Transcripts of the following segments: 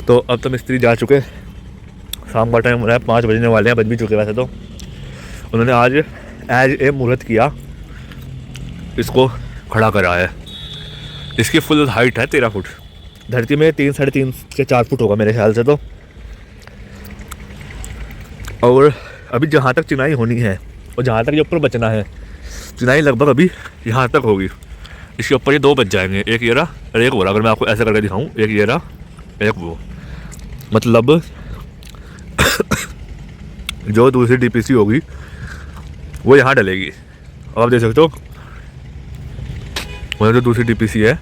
तो अब तो मिस्त्री जा चुके, शाम का टाइम हो रहा है, 5 बजने वाले हैं, बज भी चुके वैसे तो। उन्होंने आज एज ए मुहूर्त किया, इसको खड़ा करा है। इसकी फुल हाइट है 13 फुट, धरती में 3 साढ़े 3 से 4 फुट होगा मेरे ख्याल से तो। और अभी जहाँ तक चिनाई होनी है और जहाँ तक ये ऊपर बचना है, चिनाई लगभग अभी यहाँ तक होगी। इसके ऊपर ये 2 बच जाएंगे, एक ये रहा और एक वो रहा। अगर मैं आपको ऐसा करके दिखाऊँ, एक ये रहा एक वो, मतलब जो दूसरी डीपीसी होगी वो यहाँ डलेगी। और आप देख सकते हो वो जो दूसरी डीपीसी है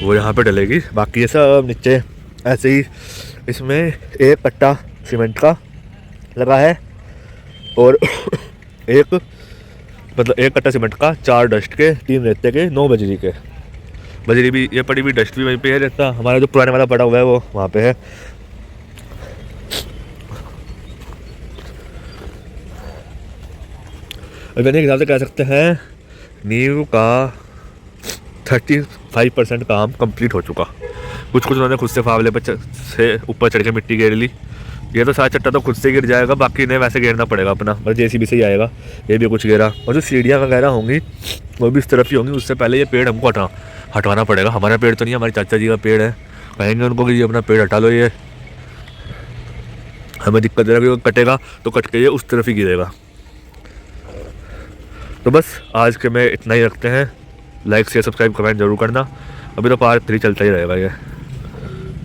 वो यहाँ पे डलेगी, बाकी ये सब नीचे ऐसे ही। इसमें 1 कट्टा सीमेंट का लगा है और एक मतलब 1 कट्टा सीमेंट का, 4 डस्ट के, 3 रेते के, 9 बजरी के। बजरी भी ये पड़ी हुई, डस्ट भी वहीं पे है, रेता हमारा जो पुराने वाला पड़ा हुआ है वो वहाँ पे है। और मैंने हिसाब से कह सकते हैं नींव का 35% काम कंप्लीट हो चुका। कुछ उन्होंने खुद से फावले पर से ऊपर चढ़ के मिट्टी घेर ली। ये तो सारा चट्टा तो खुद से गिर जाएगा, बाकी इन्हें वैसे घेरना पड़ेगा अपना, मतलब जेसीबी से ही आएगा। ये भी कुछ घेरा, और जो सीढ़ियाँ वगैरह होंगी वो भी इस तरफ ही होंगी। उससे पहले ये पेड़ हमको हटवाना पड़ेगा। हमारा पेड़ तो नहीं, हमारे चाचा जी का पेड़ है। कहेंगे उनको कि ये अपना पेड़ हटा लो, ये हमें दिक्कत है कि कटेगा तो कट के ये उस तरफ ही गिरेगा। तो बस आज के में इतना ही रखते हैं। लाइक शेयर सब्सक्राइब कमेंट जरूर करना। अभी तो पार्ट 3 चलता ही रहेगा ये।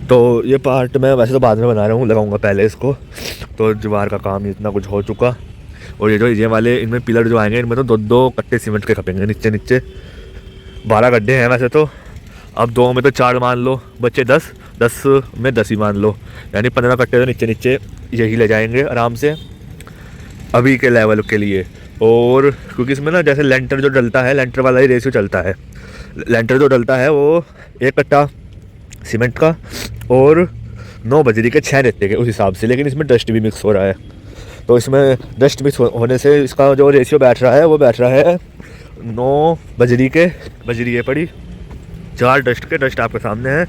तो ये पार्ट मैं वैसे तो बाद में बना रहा हूँ, लगाऊंगा पहले इसको। तो दीवार का काम इतना कुछ हो चुका। और ये जो ये वाले इनमें पिलर जो आएंगे, इनमें तो 2-2 कट्टे सीमेंट के खपेंगे नीचे नीचे। 12 गड्ढे हैं वैसे तो, अब 2 में तो 4 मान लो, बच्चे 10 में 10 ही मान लो, यानी 15 कट्टे तो नीचे नीचे यही ले जाएंगे आराम से अभी के लेवल के लिए। और क्योंकि इसमें ना जैसे लेंटर जो डलता है, लेंटर वाला ही रेशियो चलता है। लेंटर जो डलता है वो 1 कट्टा सीमेंट का और 9 बजरी के, 6 रेते के, उस हिसाब से। लेकिन इसमें डस्ट भी मिक्स हो रहा है, तो इसमें डस्ट मिक्स होने से इसका जो रेशियो बैठ रहा है वो बैठ रहा है 9 बजरी के, बजरी ये पड़ी, 4 डस्ट के, डस्ट आपके सामने है।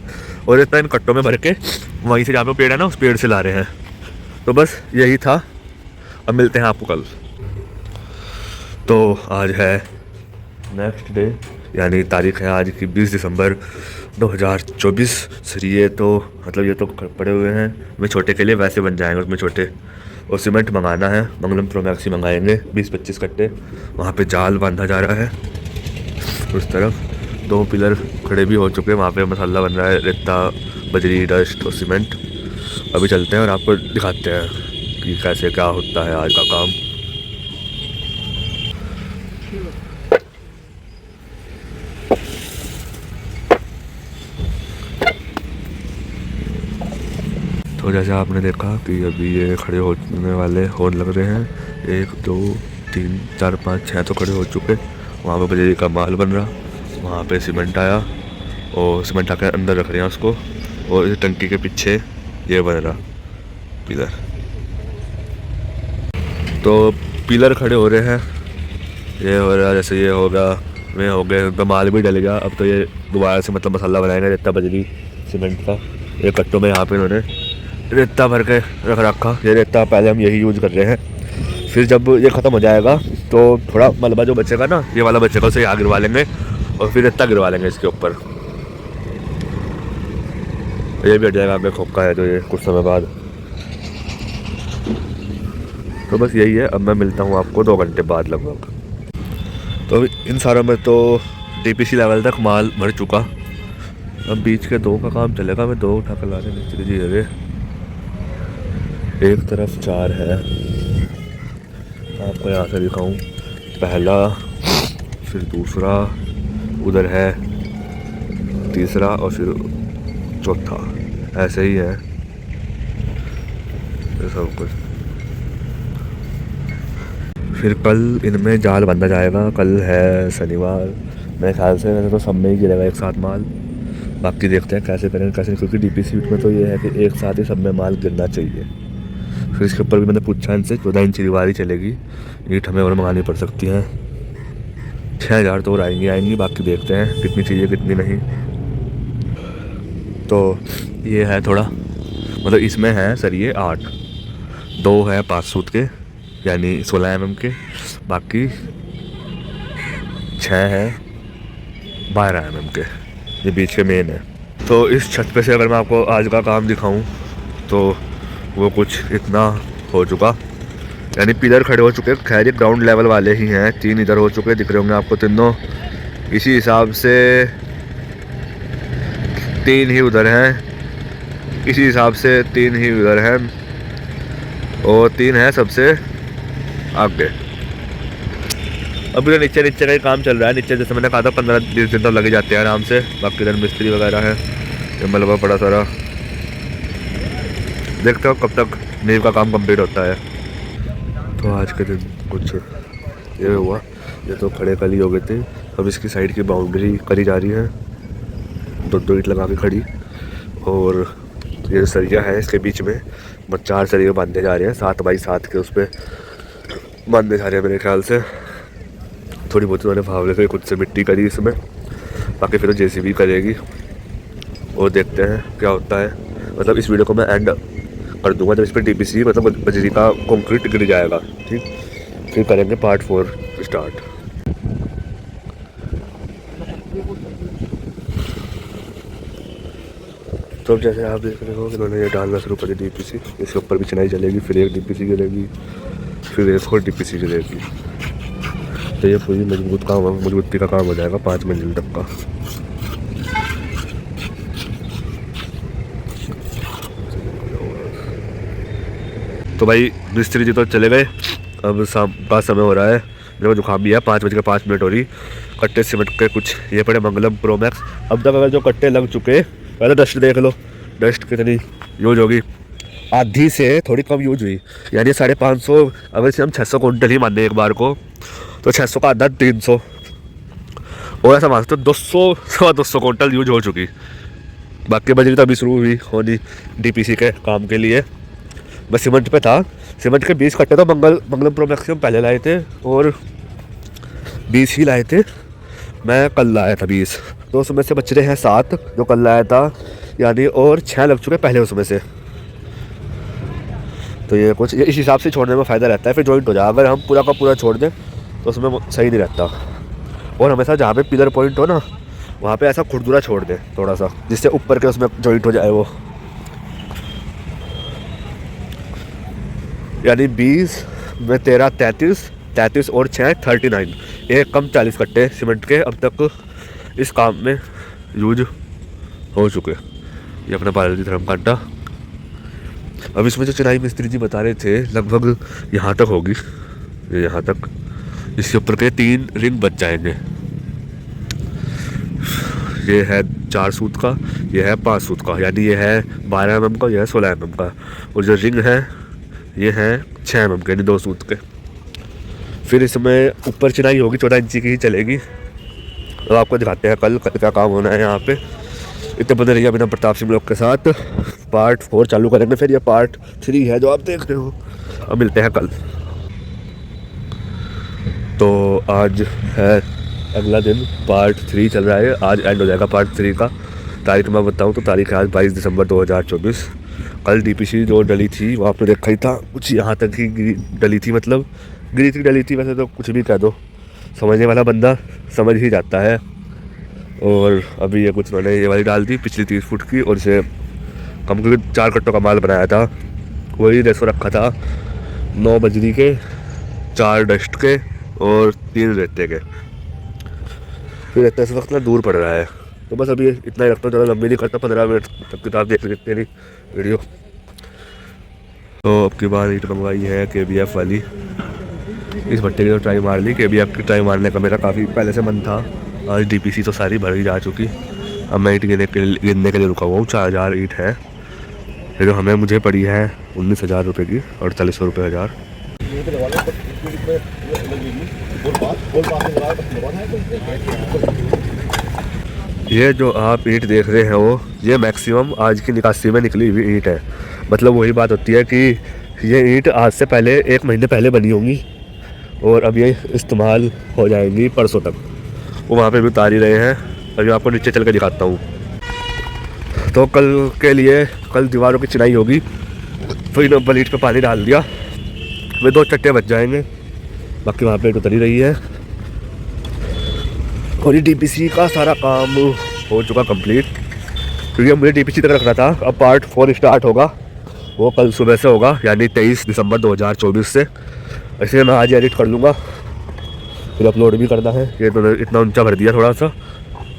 और इतना इन कट्टों में भर के वहीं से जहाँ पे पेड़ है ना, उस पेड़ से ला रहे हैं। तो बस यही था, अब मिलते हैं आपको कल। तो आज है नेक्स्ट डे, यानी तारीख़ है आज की 20 दिसंबर 2024। सरिये तो मतलब ये तो पड़े हुए हैं, मैं छोटे के लिए वैसे बन जाएंगे उसमें छोटे। और सीमेंट मंगाना है, मंगलम प्रोमैक्स ही मंगाएंगे 20-25 कट्टे। वहाँ पे जाल बांधा जा रहा है। उस तरफ 2 पिलर खड़े भी हो चुके हैं, वहाँ पे मसाला बन रहा है, रेता, बजरी, डस्ट और सीमेंट। अभी चलते हैं और आपको दिखाते हैं कि कैसे क्या होता है आज का काम। तो जैसे आपने देखा कि अभी ये खड़े होने वाले होने लग रहे हैं। 1 2 3 4 5 6 तो खड़े हो चुके। वहाँ पे बजरी का माल बन रहा, वहाँ पे सीमेंट आया और सीमेंट आकर अंदर रख रहे हैं उसको। और इस टंकी के पीछे ये बन रहा पिलर। तो पिलर खड़े हो रहे हैं, ये हो रहा, जैसे ये होगा, वे हो गए, उन पर माल भी डल गया। अब तो ये दोबारा से मतलब मसाला बनाएंगे, रेता, बजरी, सीमेंट का। ये कट्टों में यहाँ पे इन्होंने रेता भर के रख रखा। ये रेता पहले हम यही यूज़ कर रहे हैं, फिर जब ये ख़त्म हो जाएगा तो थोड़ा मलबा जो बचेगा ना, ये वाला बचेगा, उसे यहाँ गिरवा लेंगे और फिर रेता गिरवा लेंगे इसके ऊपर। ये भी हट जाएगा, हमें खोखा है तो ये कुछ समय बाद। तो बस यही है। अब मैं मिलता हूँ आपको 2 घंटे बाद लगभग। तो इन सारों में तो डीपीसी लेवल तक माल भर चुका। अब बीच के 2 का काम चलेगा। मैं 2 उठा कर ला रहे मिस्त्री जी। अरे एक तरफ 4 है, आपको यहाँ से दिखाऊं। पहला, फिर दूसरा, उधर है तीसरा और फिर चौथा, ऐसे ही है ये सब कुछ। फिर कल इनमें जाल बांधा जाएगा। कल है शनिवार, मेरे ख्याल से वैसे तो सब में ही गिरेगा एक साथ माल। बाकी देखते हैं कैसे करेंगे कैसे, क्योंकि डीपीसी में तो ये है कि एक साथ ही सब में माल गिरना चाहिए। फिर इसके ऊपर भी मैंने पूछा इनसे, 14 इंच दीवार ही चलेगी, ईंट हमें और मंगानी पड़ सकती हैं। 6000 तो और आएंगी, बाकी देखते हैं कितनी चाहिए कितनी नहीं। तो ये है थोड़ा मतलब इसमें है सरिये 8, 2 है 5 सूत के यानी 16 mm के, बाकी 6 है 12 mm के, ये बीच के मेन है। तो इस छत पे से अगर मैं आपको आज का काम दिखाऊं तो वो कुछ इतना हो चुका, यानी पिलर खड़े हो चुके। खैर ये ग्राउंड लेवल वाले ही हैं, 3 इधर हो चुके, दिख रहे होंगे आपको तीनों। इसी हिसाब से 3 ही उधर हैं, इसी हिसाब से 3 ही उधर हैं, और 3 है सबसे आगे। अभी तो नीचे का ही काम चल रहा है। नीचे जैसे मैंने कहा था 15-20 दिन तो लगे जाते हैं आराम से। बाकी इधर मिस्त्री वगैरह है, ये मलबा पड़ा सारा। देखते हो कब तक नींव का काम कंप्लीट होता है। तो आज के दिन कुछ ये हुआ, ये तो खड़े कल ही हो गए थे। अब इसकी साइड की बाउंड्री करी जा रही है, 2 ईंट लगा के खड़ी, और ये सरिया है इसके बीच में 4 सरिये बांधे जा रहे हैं 7 बाई 7 के, उस पर बांधे जा रहे हैं मेरे ख्याल से। थोड़ी बहुत उन्होंने फावले से खुद से मिट्टी करी इसमें, बाकी फिर तो जेसीबी करेगी और देखते हैं क्या होता है। मतलब इस वीडियो को मैं एंड कर दूंगा जब इस पर डीपीसी मतलब बजरी का कंक्रीट गिर जाएगा, ठीक, फिर करेंगे पार्ट 4 स्टार्ट। तो अब जैसे आप देख रहे हो कि उन्होंने ये डालना शुरू कर दिया डीपीसी, इसके ऊपर भी चिनाई चलेगी, फिर एक डीपीसी गिरेगी, फिर एक और डीपीसी गिरेगी। तो ये पूरी मजबूती का काम हो जाएगा 5 मंजिल तक का। तो भाई मिस्त्री जी तो चले गए, अब शाम का समय हो रहा है, मेरे को जुकाम भी है। 5:05 हो रही। कट्टे सीमेंट के कुछ ये पड़े मंगलम प्रो मैक्स। अब तक अगर जो कट्टे लग चुके, पहले डस्ट देख लो, डस्ट कितनी यूज होगी, आधी से थोड़ी कम यूज हुई, यानी 550। अगर इसे हम 600 क्विंटल ही माने एक बार को, तो 600 का आधा 300, और ऐसा मान सकते 200-250 क्विंटल यूज हो चुकी। बाकी बजरी तो अभी शुरू हुई होनी डीपीसी के काम के लिए। बस सीमेंट पे था, सीमेंट के 20 कट्टे तो मंगलम प्रो मैक्स हम पहले लाए थे, और 20 ही लाए थे, मैं कल लाया था 20। तो उसमें से बच रहे हैं 7 जो कल लाया था, यानी और 6 लग चुके पहले उसमें से। तो ये कुछ इस हिसाब से छोड़ने में फ़ायदा रहता है, फिर जॉइंट हो जाए। अगर हम पूरा का पूरा छोड़ दें तो उसमें सही नहीं रहता। और हमेशा जहाँ पे पिलर पॉइंट हो ना, वहाँ पे ऐसा खुरदुरा छोड़ दें थोड़ा सा, जिससे ऊपर के उसमें जॉइंट हो जाए वो। यानी 20 में 13 33 और 6 39, एक कम 40 कट्टे सीमेंट के अब तक इस काम में यूज हो चुके। ये अपना पार्वती धर्म कांटा। अब इसमें जो चिनाई मिस्त्री जी बता रहे थे लगभग यहाँ तक होगी, ये यहाँ तक। इसके ऊपर के 3 रिंग बच जाएंगे। ये है 4 सूत का, ये है 5 सूत का, यानी ये है 12 mm का, यह है 16 mm का, और जो रिंग है ये है 6 mm के, यानी 2 सूत के। फिर इसमें ऊपर चिनाई होगी 14 इंची की ही चलेगी। तो आपको दिखाते हैं कल क्या काम होना है यहाँ पे। इतने बने रहिए अभिनव प्रताप सिंह लोग के साथ। पार्ट 4 चालू करेंगे, फिर ये पार्ट 3 है जो आप देख रहे हो। अब मिलते हैं कल। तो आज है अगला दिन, पार्ट 3 चल रहा है, आज एंड हो जाएगा पार्ट 3 का। तारीख मैं बताऊँ तो तारीख है आज 22 दिसंबर 2024। कल डीपीसी जो डली थी वो आपने देखा ही था, कुछ यहाँ तक ही डली थी, मतलब डली थी, वैसे तो कुछ भी कह दो, समझने वाला बंदा समझ ही जाता है। और अभी ये कुछ उन्होंने ये वाली डाल दी पिछली 30 फुट की, और इसे कम क्योंकि 4 कट्टों का माल बनाया था, वही रेसो रखा था 9 बजरी के, 4 डस्ट के और 3 रेते के। फिर इतना इस वक्त ना दूर पड़ रहा है, तो बस अभी इतना ही रखता हूँ, ज़्यादा लंबी नहीं करता, 15 मिनट तक किताब देख सकते नहीं वीडियो। तो अब की बार ईट मंगवाई है KBF वाली, इस भट्टे की तो ट्राई मार ली। KBF की ट्राई मारने का मेरा काफ़ी पहले से मन था। आज डीपीसी तो सारी भरी जा चुकी, अब मैं ईट गिनने के लिए रुका हुआ हूँ। 4000 ईट है, ये जो हमें मुझे पड़ी है 19,000 रुपये की, 4800 रुपये हज़ार। ये जो आप ईंट देख रहे हैं वो ये मैक्सिमम आज की निकासी में निकली हुई ईंट है। मतलब वही बात होती है कि ये ईंट आज से पहले 1 महीने पहले बनी होंगी, और अब ये इस्तेमाल हो जाएंगी परसों तक। वो वहाँ पे भी उतार ही रहे हैं, अभी आपको नीचे चल के दिखाता हूँ। तो कल के लिए कल दीवारों की चिनाई होगी। फिर नंबर ईंट पे पानी डाल दिया, वे 2 चट्टे बच जाएंगे, बाकी वहाँ पे उतर ही रही है। और ये डीपीसी का सारा काम हो चुका कंप्लीट, क्योंकि मुझे डीपीसी तक रखना था। अब पार्ट 4 स्टार्ट होगा, वो कल सुबह से होगा, यानी 23 दिसंबर 2024 से। ऐसे मैं आज एडिट कर लूँगा, फिर अपलोड भी करना है। ये तो इतना ऊंचा भर दिया थोड़ा सा,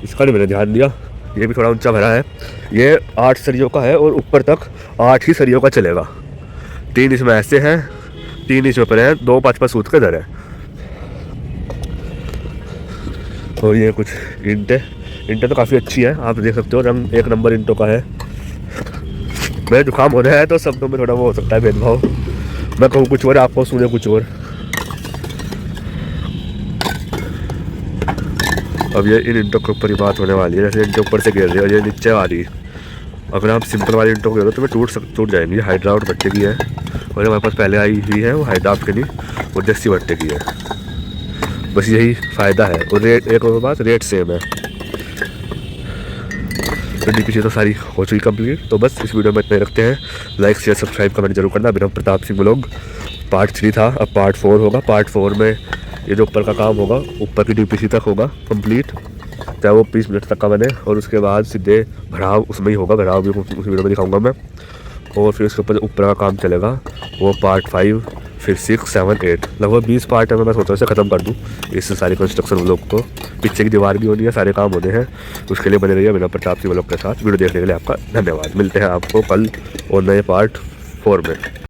इसका नहीं मैंने ध्यान दिया, ये भी थोड़ा ऊंचा भरा है। ये 8 सरियों का है और ऊपर तक 8 ही सरियों का चलेगा। 3 इसमें ऐसे हैं, 3 इसमें पर हैं, 2 5-5 सूत के इधर है। और ये कुछ इंटें तो काफ़ी अच्छी है, आप देख सकते हो, रंग 1 नंबर इंटों का है। मेरे जुकाम हो रहा है तो शब्दों में थोड़ा वो हो सकता है भेदभाव, मैं कहूँ कुछ और, आपको सुने कुछ और। अब ये इन इंटों के ऊपर ही बात होने वाली है, जैसे इनके ऊपर से गिर रही है और ये नीचे आ रही। अगर आप सिंपल वाली इंटों को गिरो तो मैं टूट जाएंगी। हाइड्राउट भट्टे की है, और हमारे पास पहले आई हुई है वो हाइड्राउट की नहीं, वो देसी भट्टे की है। बस यही फ़ायदा है। और रेट, एक और बात, रेट सेम है। तो डीपीसी तो सारी हो चुकी कंप्लीट। तो बस इस वीडियो में इतने रखते हैं। लाइक शेयर सब्सक्राइब कमेंट जरूर करना। अभिनव प्रताप सिंह व्लॉग पार्ट 3 था, अब पार्ट 4 होगा। पार्ट 4 में ये जो ऊपर का काम होगा, ऊपर की डीपीसी तक होगा कंप्लीट, चाहे वो 20 मिनट तक का बने। और उसके बाद सीधे भराव उसमें ही होगा, भराव भी उस वीडियो में दिखाऊंगा मैं। और फिर उसके ऊपर का काम चलेगा, वो पार्ट 5, फिर 6, 7, 8, लगभग 20 पार्ट है। मैं सोच रहा हूँ इसे ख़त्म कर दूँ, इससे सारी कंस्ट्रक्शन व्लॉग को। पीछे की दीवार भी होनी है, सारे काम होने हैं, उसके लिए बने रहिए अभिनव प्रताप सिंह व्लॉग के साथ। वीडियो देखने के लिए आपका धन्यवाद। मिलते हैं आपको कल और नए पार्ट 4 में।